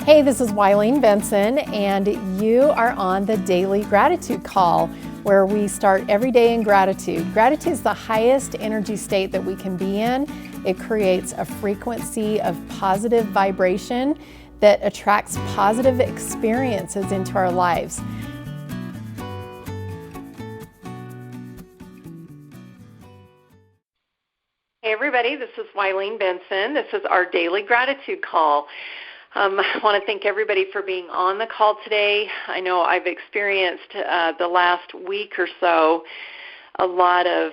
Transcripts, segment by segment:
Hey, this is Wileen Benson, and you are on the Daily Gratitude Call, where we start every day in gratitude. Gratitude is the highest energy state that we can be in. It creates a frequency of positive vibration that attracts positive experiences into our lives. Hey everybody, this is Wileen Benson. This is our Daily Gratitude Call. I want to thank everybody for being on the call today. I know I've experienced the last week or so a lot of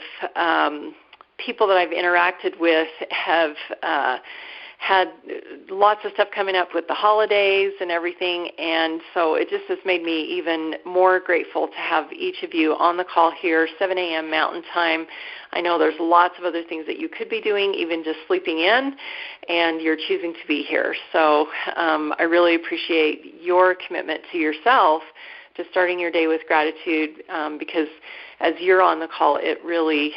people that I've interacted with have had lots of stuff coming up with the holidays and everything, and so it just has made me even more grateful to have each of you on the call here, 7 a.m. Mountain Time. I know there's lots of other things that you could be doing, even just sleeping in, and you're choosing to be here. So I really appreciate your commitment to yourself, to starting your day with gratitude, because as you're on the call, it really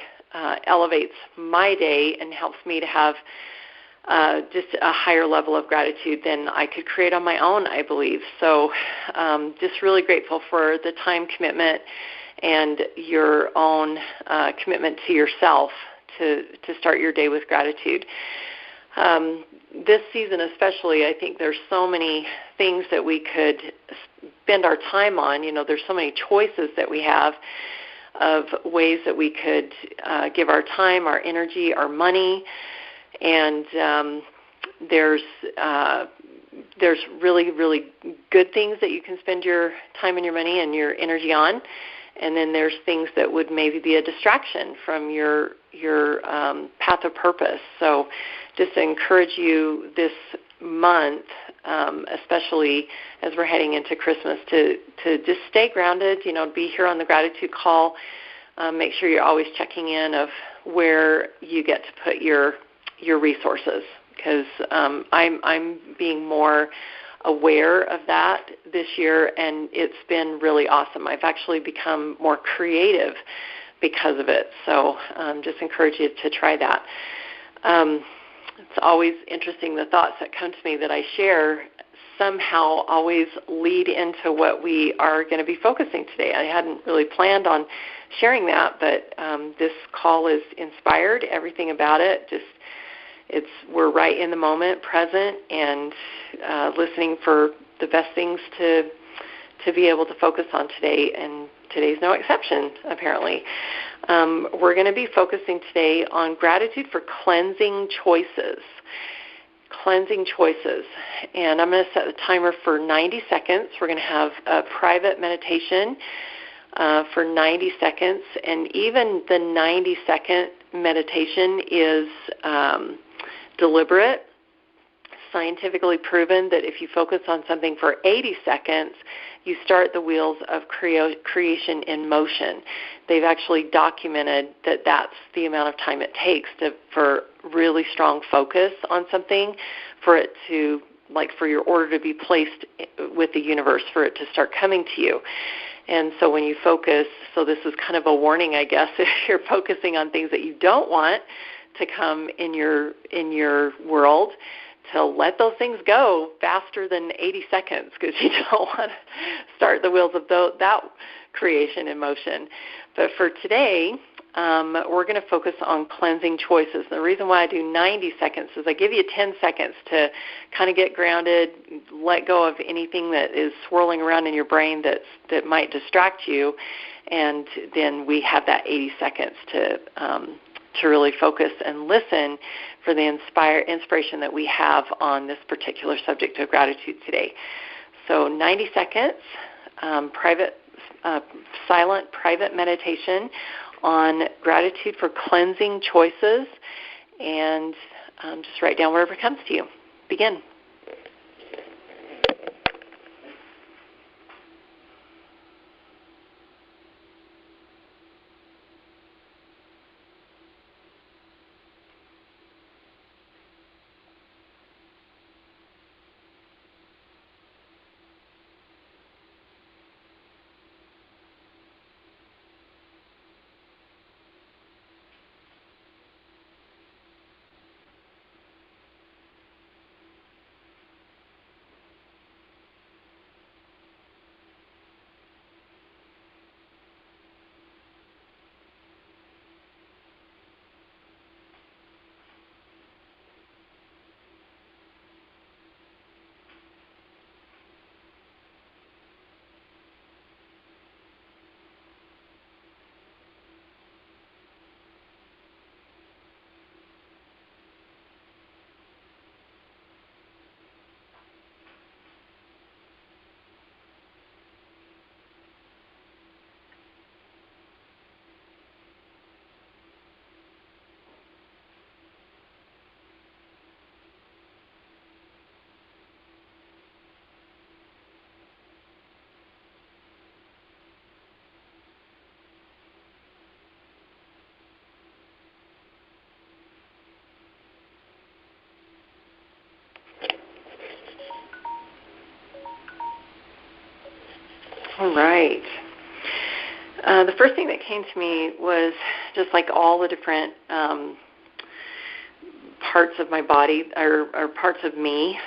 elevates my day and helps me to have just a higher level of gratitude than I could create on my own, I believe. So just really grateful for the time commitment and your own commitment to yourself to start your day with gratitude. This season especially, I think there's so many things that we could spend our time on. You know, there's so many choices that we have of ways that we could give our time, our energy, our money. And there's really, really good things that you can spend your time and your money and your energy on. And then there's things that would maybe be a distraction from your path of purpose. So just to encourage you this month, especially as we're heading into Christmas, to just stay grounded, you know, be here on the gratitude call. Make sure you're always checking in of where you get to put your resources, because I'm being more aware of that this year, and it's been really awesome. I've actually become more creative because of it, so just encourage you to try that. It's always interesting, the thoughts that come to me that I share somehow always lead into what we are going to be focusing today. I hadn't really planned on sharing that, but this call is inspired, everything about it, we're right in the moment, present, and listening for the best things to be able to focus on today, and today's no exception, apparently. We're going to be focusing today on gratitude for cleansing choices. Cleansing choices. And I'm going to set the timer for 90 seconds. We're going to have a private meditation for 90 seconds, and even the 90-second meditation is deliberate, scientifically proven that if you focus on something for 80 seconds, you start the wheels of creation in motion. They've actually documented that that's the amount of time it takes for really strong focus on something, for it to, like, for your order to be placed with the universe, for it to start coming to you. And so when you focus, so this is kind of a warning, I guess, if you're focusing on things that you don't want to come in your world, to let those things go faster than 80 seconds, because you don't want to start the wheels of that creation in motion. But for today, we're going to focus on cleansing choices. And the reason why I do 90 seconds is I give you 10 seconds to kind of get grounded, let go of anything that is swirling around in your brain that might distract you, and then we have that 80 seconds to really focus and listen for the inspiration that we have on this particular subject of gratitude today. So 90 seconds, silent, private meditation on gratitude for cleansing choices, and just write down wherever it comes to you. Begin. All right. The first thing that came to me was just like all the different parts of my body, or parts of me,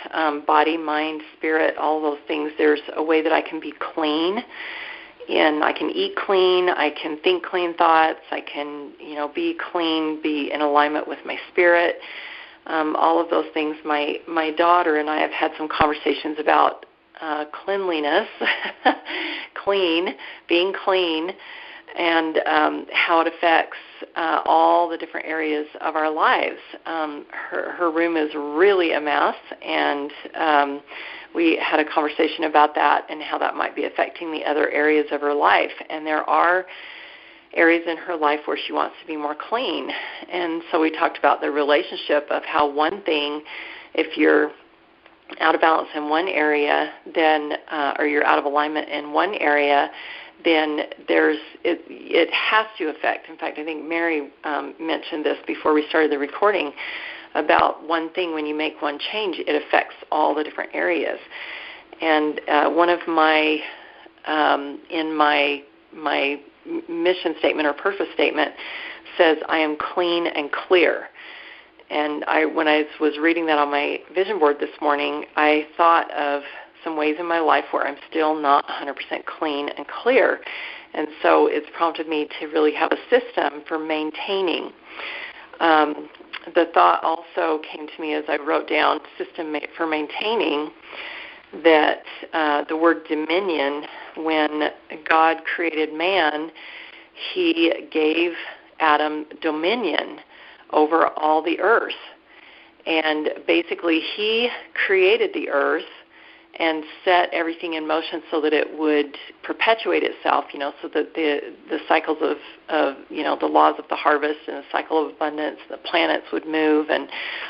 body, mind, spirit, all those things. There's a way that I can be clean, and I can eat clean, I can think clean thoughts, I can, be clean, be in alignment with my spirit. All of those things. My daughter and I have had some conversations about cleanliness, being clean, and how it affects all the different areas of our lives. Her room is really a mess, and we had a conversation about that and how that might be affecting the other areas of her life. And there are areas in her life where she wants to be more clean. And so we talked about the relationship of how one thing, if you're out of balance in one area, then or you're out of alignment in one area, then it has to affect. In fact, I think Mary mentioned this before we started the recording about one thing. When you make one change, it affects all the different areas. And one of my in my mission statement or purpose statement says, "I am clean and clear." And when I was reading that on my vision board this morning, I thought of some ways in my life where I'm still not 100% clean and clear. And so it's prompted me to really have a system for maintaining. The thought also came to me as I wrote down system for maintaining, that the word dominion, when God created man, he gave Adam dominion over all the earth. And basically he created the earth and set everything in motion so that it would perpetuate itself, so that the cycles of the laws of the harvest and the cycle of abundance, the planets would move and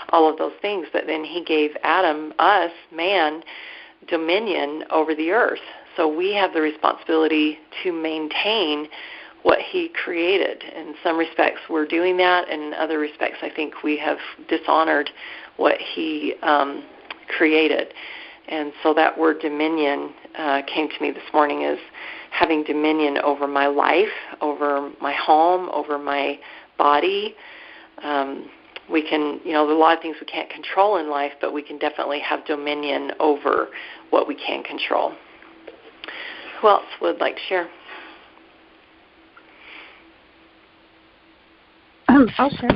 all of those things. But then he gave Adam, us, man, dominion over the earth. So we have the responsibility to maintain what he created. In some respects we're doing that, and in other respects I think we have dishonored what he created. And so that word dominion came to me this morning as having dominion over my life, over my home, over my body. We can, there are a lot of things we can't control in life, but we can definitely have dominion over what we can control. Who else would like to share? I'll share.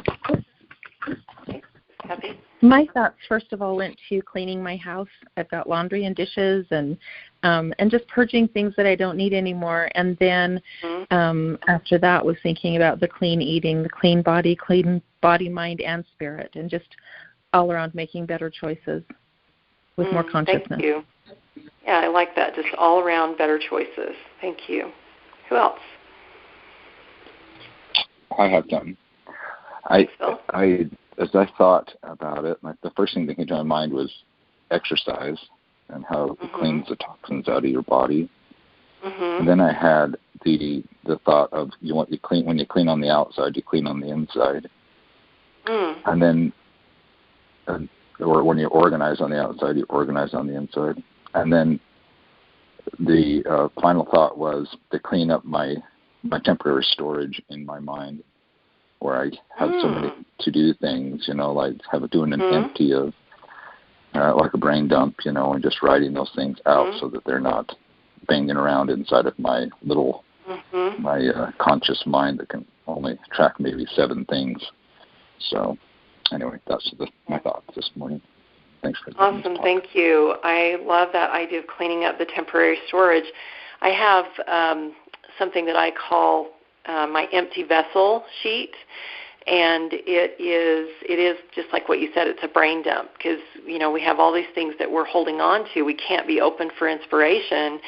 Okay. Happy? My thoughts, first of all, went to cleaning my house. I've got laundry and dishes and just purging things that I don't need anymore. And then after that was thinking about the clean eating, the clean body, mind, and spirit, and just all around making better choices with more consciousness. Thank you. Yeah, I like that. Just all around better choices. Thank you. Who else? I have done. As I thought about it, the first thing that came to my mind was exercise and how it cleans the toxins out of your body. And then I had the thought of when you clean on the outside, you clean on the inside. And then, or when you organize on the outside, you organize on the inside. And then the final thought was to clean up my temporary storage in my mind, where I have so many to-do things, like doing an empty of, like a brain dump, and just writing those things out so that they're not banging around inside of my little, my conscious mind that can only track maybe 7 things. So anyway, that's my thoughts this morning. Thanks for awesome. Thank you. I love that idea of cleaning up the temporary storage. I have something that I call my empty vessel sheet, and it is just like what you said. It's a brain dump because we have all these things that we're holding on to. We can't be open for inspiration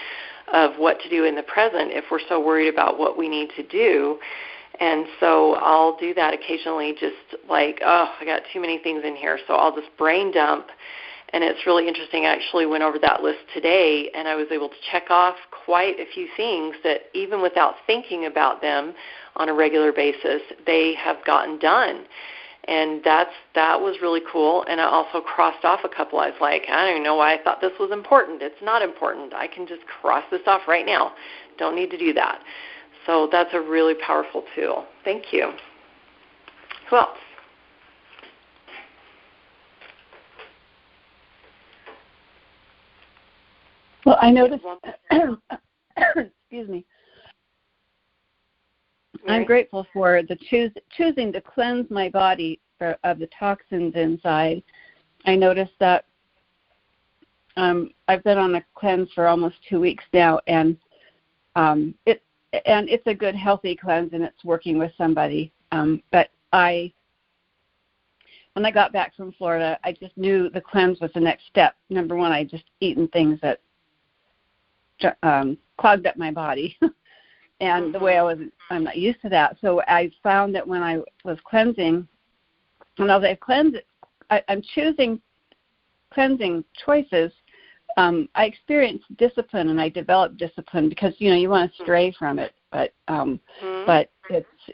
of what to do in the present if we're so worried about what we need to do. And so I'll do that occasionally, just like, I got too many things in here, so I'll just brain dump. And it's really interesting. I actually went over that list today, and I was able to check off quite a few things that even without thinking about them on a regular basis, they have gotten done. And that was really cool. And I also crossed off a couple. I was like, I don't even know why I thought this was important. It's not important. I can just cross this off right now. Don't need to do that. So that's a really powerful tool. Thank you. Who else? Well, I noticed, excuse me, I'm grateful for the choosing to cleanse my body of the toxins inside. I noticed that I've been on a cleanse for almost 2 weeks now, and it's a good, healthy cleanse, and it's working with somebody. But when I got back from Florida, I just knew the cleanse was the next step. Number one, I just eaten things that clogged up my body. And the way I'm not used to that. So I found that when I was cleansing, when I was I'm choosing cleansing choices, I experienced discipline, and I developed discipline because, you want to stray from it. But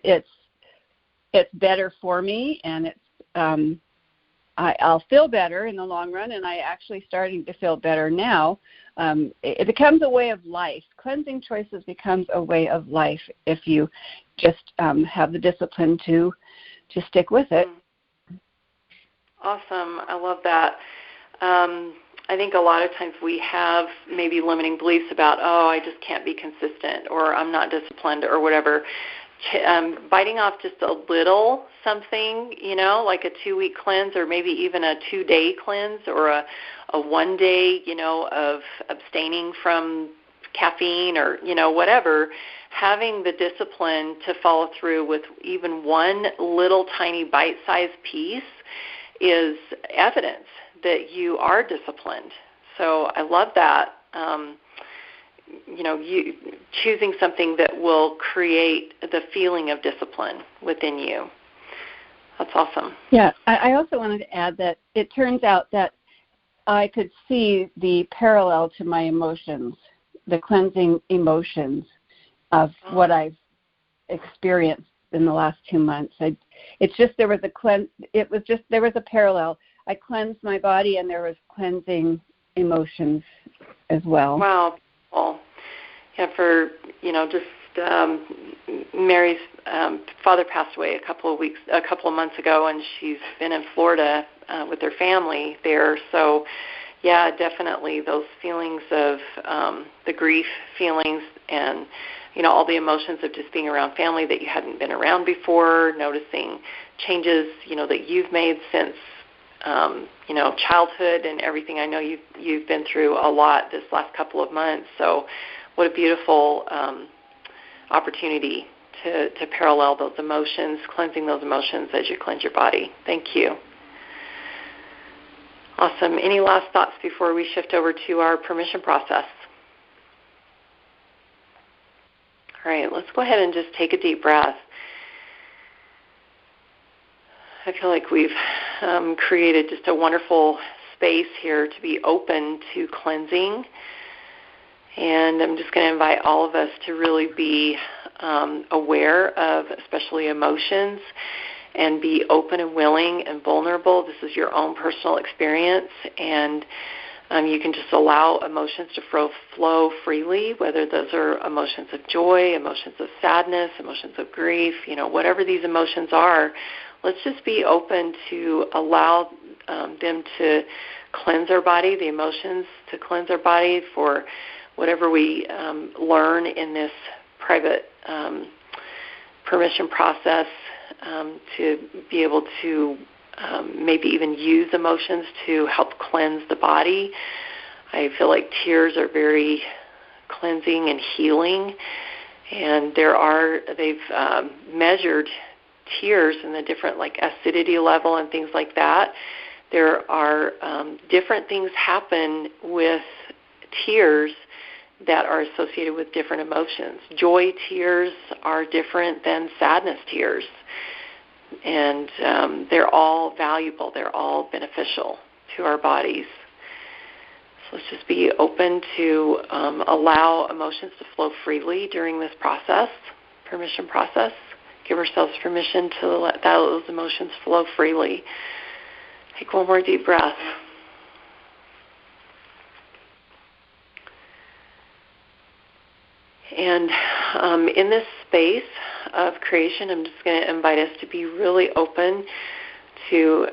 it's better for me, and I'll feel better in the long run, and I actually starting to feel better now. It becomes a way of life. Cleansing choices becomes a way of life if you just have the discipline to stick with it. Awesome. I love that. I think a lot of times we have maybe limiting beliefs about, I just can't be consistent, or I'm not disciplined, or whatever. Biting off just a little something, like a 2-week cleanse, or maybe even a 2-day cleanse, or a 1 day, of abstaining from caffeine, or, whatever, having the discipline to follow through with even one little tiny bite-sized piece is evidence that you are disciplined. So I love that. You choosing something that will create the feeling of discipline within you. That's awesome. Yeah, I also wanted to add that it turns out that I could see the parallel to my emotions, the cleansing emotions of what I've experienced in the last 2 months. It's just there was a parallel. I cleansed my body, and there was cleansing emotions as well. Wow. Well, yeah, for, Mary's father passed away a couple of months ago, and she's been in Florida with her family there. So, yeah, definitely those feelings of the grief feelings, and, all the emotions of just being around family that you hadn't been around before, noticing changes, that you've made since childhood and everything. I know you've been through a lot this last couple of months. So what a beautiful opportunity to parallel those emotions, cleansing those emotions as you cleanse your body. Thank you. Awesome. Any last thoughts before we shift over to our permission process? All right, let's go ahead and just take a deep breath. I feel like we've created just a wonderful space here to be open to cleansing. And I'm just going to invite all of us to really be aware of especially emotions, and be open and willing and vulnerable. This is your own personal experience, and you can just allow emotions to flow freely, whether those are emotions of joy, emotions of sadness, emotions of grief, whatever these emotions are. Let's just be open to allow them to cleanse our body, the emotions to cleanse our body for whatever we learn in this private permission process, to be able to maybe even use emotions to help cleanse the body. I feel like tears are very cleansing and healing, and they've measured tears and the different acidity level and things like that. There are different things happen with tears that are associated with different emotions. Joy tears are different than sadness tears, and they're all valuable. They're all beneficial to our bodies. So let's just be open to allow emotions to flow freely during this process, permission process. give ourselves permission to let those emotions flow freely. Take one more deep breath. And in this space of creation, I'm just going to invite us to be really open to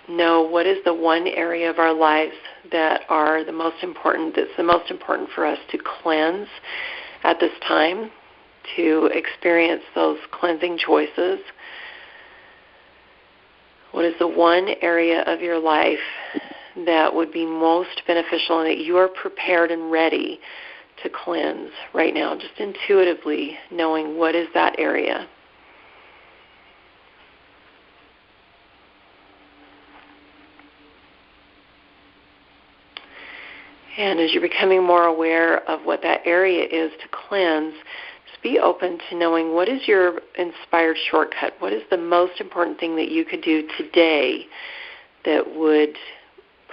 know what is the one area of our lives that are the most important, that's the most important for us to cleanse at this time, to experience those cleansing choices. What is the one area of your life that would be most beneficial and that you are prepared and ready to cleanse right now, just intuitively knowing what is that area? And as you're becoming more aware of what that area is to cleanse, just be open to knowing what is your inspired shortcut. What is the most important thing that you could do today that would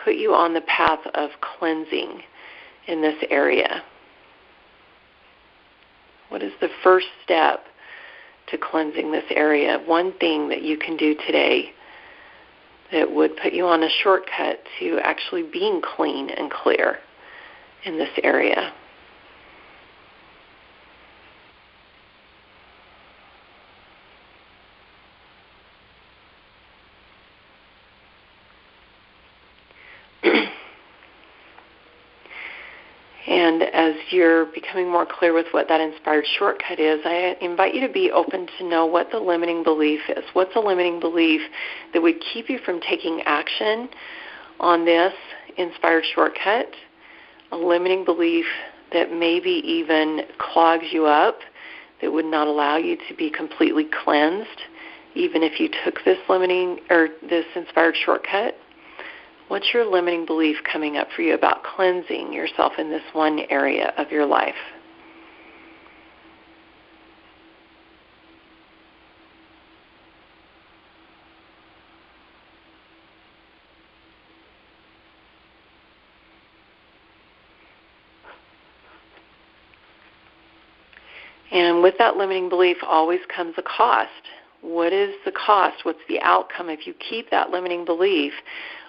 put you on the path of cleansing in this area? What is the first step to cleansing this area? One thing that you can do today that would put you on a shortcut to actually being clean and clear in this area. And as you're becoming more clear with what that inspired shortcut is, I invite you to be open to know what the limiting belief is. What's a limiting belief that would keep you from taking action on this inspired shortcut? A limiting belief that maybe even clogs you up, that would not allow you to be completely cleansed, even if you took this limiting or this inspired shortcut. What's your limiting belief coming up for you about cleansing yourself in this one area of your life? And with that limiting belief always comes a cost. What is the cost? What's the outcome? If you keep that limiting belief,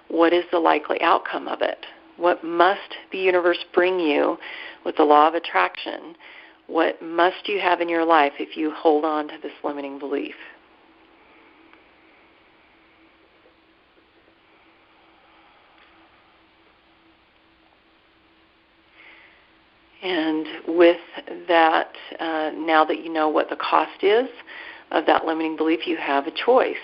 what is the likely outcome of it? What must the universe bring you with the law of attraction? What must you have in your life if you hold on to this limiting belief? And with that, now that you know what the cost is of that limiting belief, you have a choice.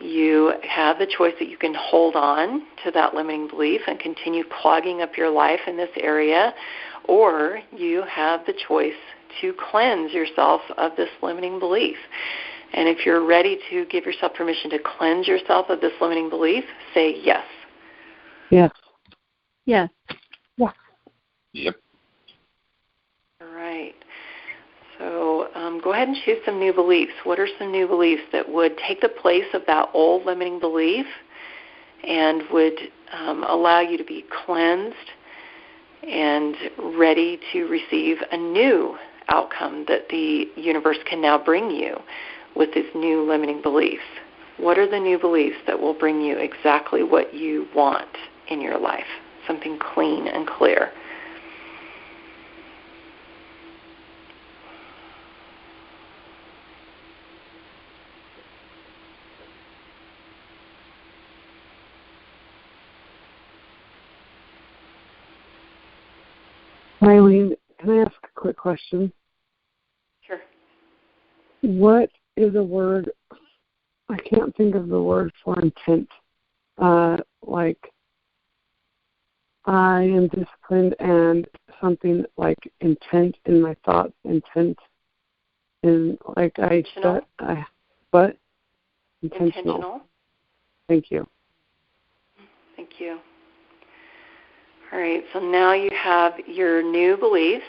You have the choice that you can hold on to that limiting belief and continue clogging up your life in this area, or you have the choice to cleanse yourself of this limiting belief. And if you're ready to give yourself permission to cleanse yourself of this limiting belief, say yes. Yes. Yes. Yes. Yep. All right. So go ahead and choose some new beliefs. What are some new beliefs that would take the place of that old limiting belief and would allow you to be cleansed and ready to receive a new outcome that the universe can now bring you with this new limiting beliefs? What are the new beliefs that will bring you exactly what you want in your life? Something clean and clear. Eileen, can I ask a quick question? Sure. What is a word? I can't think of the word for intent. Like, I am disciplined and something like intent in my thoughts, intent in like Intentional. What? Intentional. Thank you. Thank you. All right, so now you have your new beliefs,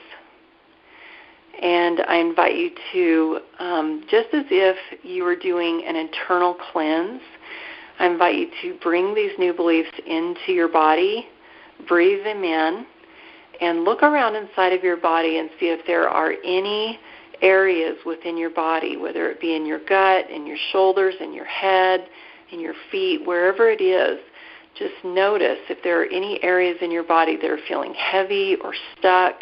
and I invite you to, just as if you were doing an internal cleanse, I invite you to bring these new beliefs into your body, breathe them in, and look around inside of your body and see if there are any areas within your body, whether it be in your gut, in your shoulders, in your head, in your feet, wherever it is. Just notice if there are any areas in your body that are feeling heavy or stuck,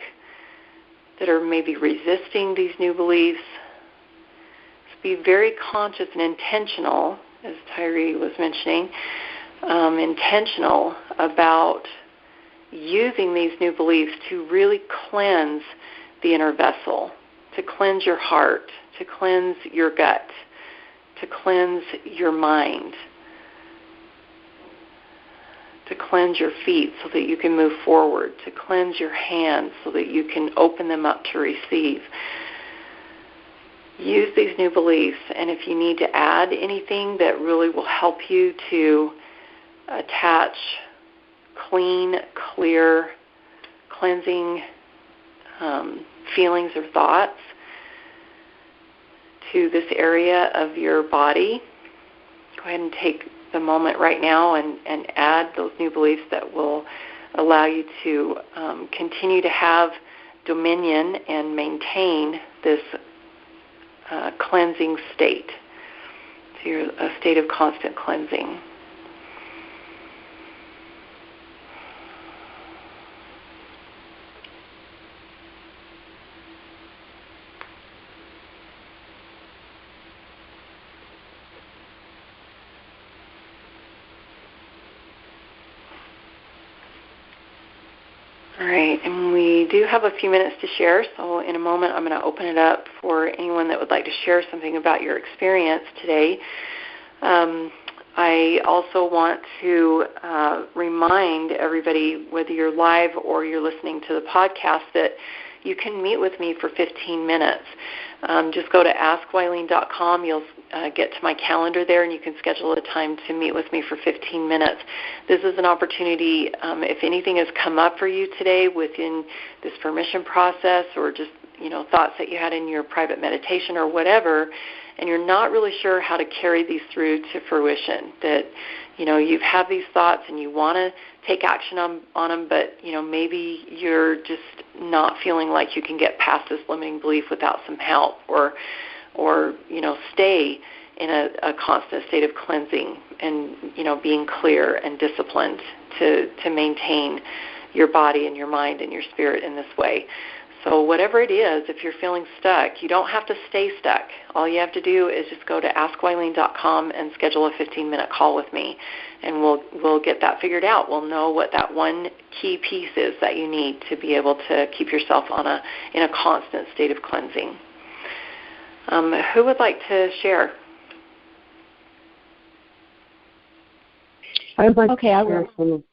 that are maybe resisting these new beliefs. So be very conscious and intentional, as Tyree was mentioning, intentional about using these new beliefs to really cleanse the inner vessel, to cleanse your heart, to cleanse your gut, to cleanse your mind, to cleanse your feet so that you can move forward, to cleanse your hands so that you can open them up to receive. Use these new beliefs, and if you need to add anything that really will help you to attach clean, clear, cleansing feelings or thoughts to this area of your body, go ahead and take the moment right now and add those new beliefs that will allow you to continue to have dominion and maintain this cleansing state. So you're a state of constant cleansing. All right, and we do have a few minutes to share, so in a moment I'm going to open it up for anyone that would like to share something about your experience today. I also want to remind everybody, whether you're live or you're listening to the podcast, that you can meet with me for 15 minutes. Just go to AskWilene.com. You'll get to my calendar there, and you can schedule a time to meet with me for 15 minutes. This is an opportunity, if anything has come up for you today within this permission process, or just thoughts that you had in your private meditation or whatever, and you're not really sure how to carry these through to fruition, that you've had these thoughts and you want to take action on them, but maybe you're just not feeling like you can get past this limiting belief without some help, or stay in a constant state of cleansing and being clear and disciplined to maintain your body and your mind and your spirit in this way. So whatever it is, if you're feeling stuck, you don't have to stay stuck. All you have to do is just go to AskWilene.com and schedule a 15-minute call with me, and we'll get that figured out. We'll know what that one key piece is that you need to be able to keep yourself in a constant state of cleansing. Who would like to share? I'd like Okay, to I share will. some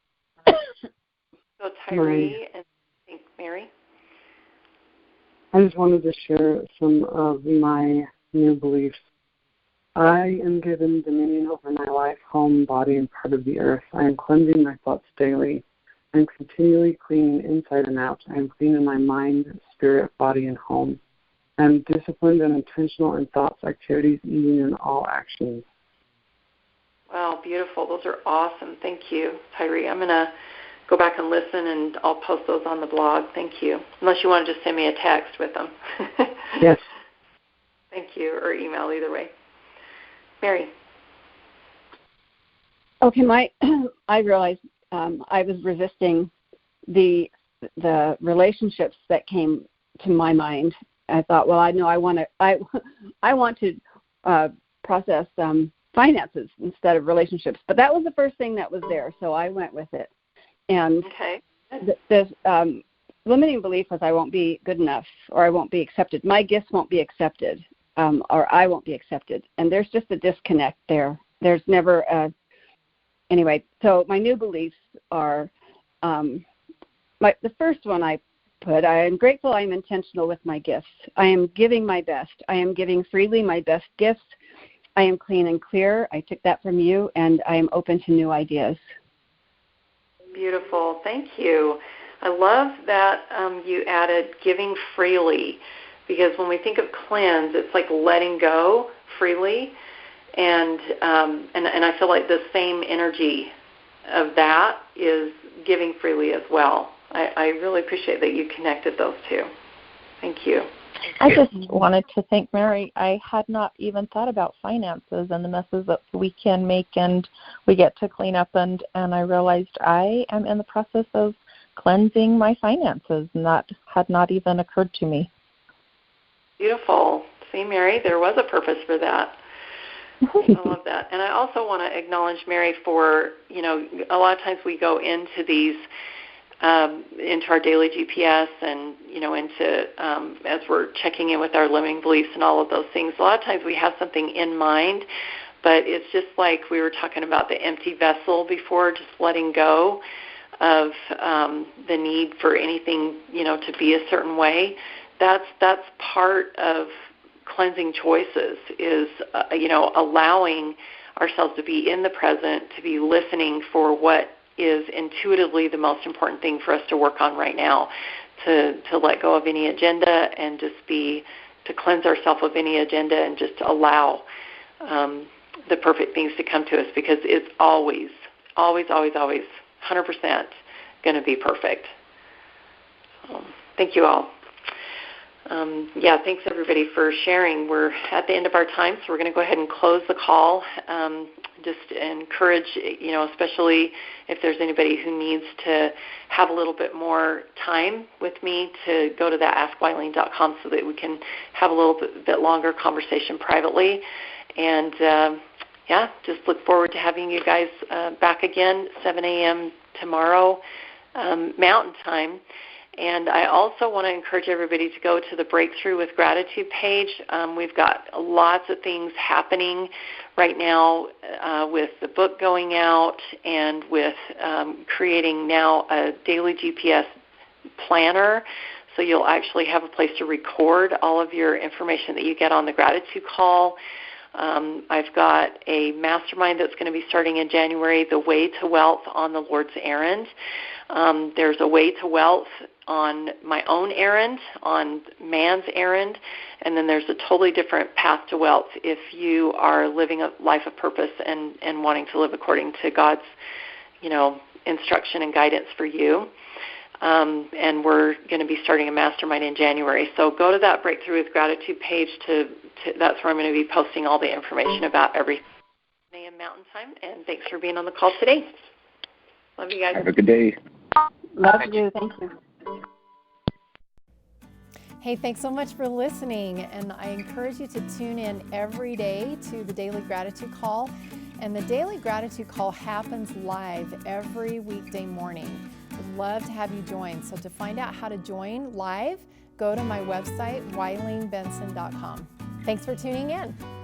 So Tyree and I think Mary. I just wanted to share some of my new beliefs. I am given dominion over my life, home, body, and part of the earth. I am cleansing my thoughts daily. I am continually cleaning inside and out. I am clean in my mind, spirit, body, and home. I am disciplined and intentional in thoughts, activities, even in all actions. Wow, beautiful. Those are awesome. Thank you, Tyree. I'm going to go back and listen, and I'll post those on the blog. Thank you. Unless you want to just send me a text with them. Yes. Thank you, or email, either way. Mary. Okay, I realized I was resisting the relationships that came to my mind. I thought, well, I know I want to process finances instead of relationships, but that was the first thing that was there, so I went with it. And Okay. the limiting belief was I won't be good enough, or I won't be accepted. My gifts won't be accepted, or I won't be accepted. And there's just a disconnect there. There's never anyway. So my new beliefs are the first one I put. I am grateful. I am intentional with my gifts. I am giving my best. I am giving freely my best gifts. I am clean and clear. I took that from you, and I am open to new ideas. Beautiful. Thank you. I love that you added giving freely, because when we think of cleanse, it's like letting go freely, and I feel like the same energy of that is giving freely as well. I really appreciate that you connected those two. Thank you. I just wanted to thank Mary. I had not even thought about finances and the messes that we can make and we get to clean up, and I realized I am in the process of cleansing my finances, and that had not even occurred to me. Beautiful. See, Mary, there was a purpose for that. I love that. And I also want to acknowledge Mary for, a lot of times we go into these, into our daily GPS and, into, as we're checking in with our limiting beliefs and all of those things, a lot of times we have something in mind, but it's just like we were talking about the empty vessel before, just letting go of the need for anything, to be a certain way. That's part of cleansing choices is, allowing ourselves to be in the present, to be listening for what is intuitively the most important thing for us to work on right now, to let go of any agenda and just to cleanse ourselves of any agenda and just allow the perfect things to come to us, because it's always 100% going to be perfect. Thank you all. Thanks everybody for sharing. We're at the end of our time, so we're going to go ahead and close the call. Just encourage, especially if there's anybody who needs to have a little bit more time with me, to go to that AskWileen.com so that we can have a little bit longer conversation privately. And just look forward to having you guys back again, 7 a.m. tomorrow, Mountain Time. And I also want to encourage everybody to go to the Breakthrough with Gratitude page. We've got lots of things happening right now with the book going out and with creating now a daily GPS planner. So you'll actually have a place to record all of your information that you get on the gratitude call. I've got a mastermind that's going to be starting in January, The Way to Wealth on the Lord's Errand. There's a way to wealth on my own errand, on man's errand, and then there's a totally different path to wealth if you are living a life of purpose and wanting to live according to God's, instruction and guidance for you. And we're going to be starting a mastermind in January. So go to that Breakthrough with Gratitude page. That's where I'm going to be posting all the information about everything in Mountain Time. And thanks for being on the call today. Love you guys. Have a good day. Love you. Thank you. Hey, thanks so much for listening. And I encourage you to tune in every day to the Daily Gratitude Call. And the Daily Gratitude Call happens live every weekday morning. We'd love to have you join. So to find out how to join live, go to my website, WileenBenson.com. Thanks for tuning in.